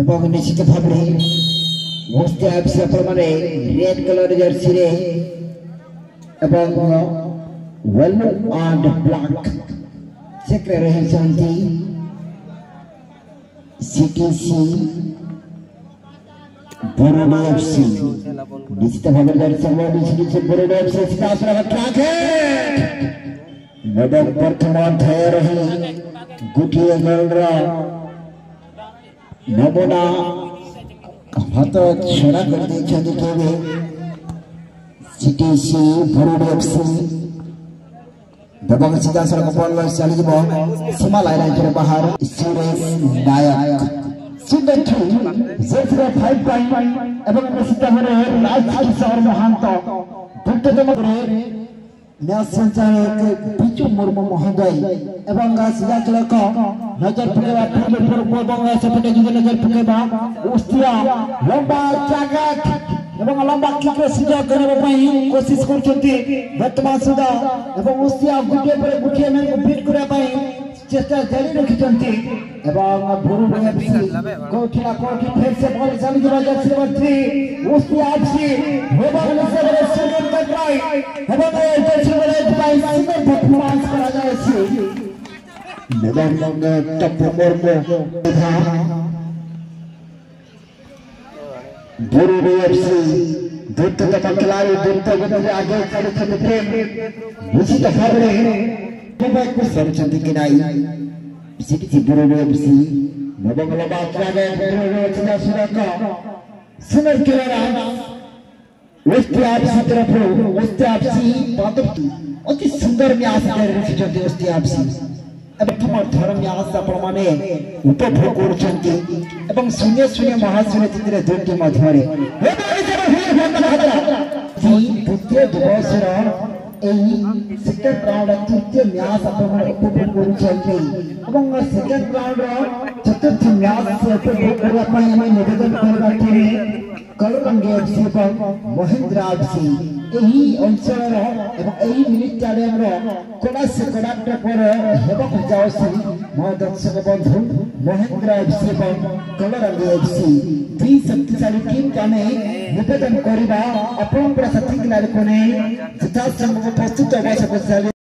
এবং নিশ্চিত ভাবে বসতে আসছে আপনার রেড কালার জার্সি রে এবং येलो एंड ब्लैक चेक रहे हैं सीटीसी बरोडा एफसी निश्चित भाव जर्सी बरोडा एफसी ट्रैक है मैदान प्रथम अध्याय रही गोटे गोलर नमूना हाथ छड़ा कर देखे सीटीसी बरोडा एफसी दबंग सीधा सड़क बॉल चली सीमा लाइन बाहर सुरेश नायक सुंदर थ्रू 0-5 पॉइंट एवं निश्चित भाव लास्ट किशोर महांत द्रुततम मैच संचालक बिजू मुर्मू महोदय एवं सीधा सड़क नजर पकेबा पूर्व सेपटे नजर पकेबा उस्तिया लंबा जगत एवं लंबा किक सीधा करने कोशिश करछंती वर्तमान सुधा एवं उस्तिया गुटे पर गुटे में बीट करबा चेष्टा जारी रखिछंती एवं भोरू एफसी कोठिया कोठी फिर से बॉल चली जरा जर्सी उस्तिया एफसी एवं सेकंड तक ट्राई एवं जर्सी बाय सुंदर परफॉर्मेंस करा जायछि मैदान में टप मुर्मू भोरू एफसी द्रुततम खिलाड़ी द्रुत गति से आगे चलते प्रेम निश्चित भाव को सरचंदी के नाई सीटीसी भोरू एफसी नवंगला बात्रा में भोरू सुरका सुनर केरा उस्ते एफसी तरफ उस्ते एफसी पातक अति सुंदर मैच रखिछंती उस्ते एफसी प्रथम धर्म मैच आपण माने उपभोग करछंती एवं 0-0 महाशून्य चित्र दुटी मध्य द्वितीय दिवस सेकेंड राउंड तृतीय मैच उपभोग करछंती एवं सेकेंड राउंड चतुर्थ मैच उपभोग करबा पई हम निवेदन करबाटी कलरंगे एफसी एवं महेंद्र एफसी एही अंचल एवं एही मिनी स्टेडियम रो कोना से कोना पर हेबक जाउसी मो दर्शक बंधु महेंद्र एफसी एवं कलरंगे एफसी दुई शक्तिशाली टीम काने निवेदन करबा अपन साथी खिलाड़ी कोने यथासंभव प्रस्तुत आवश्यक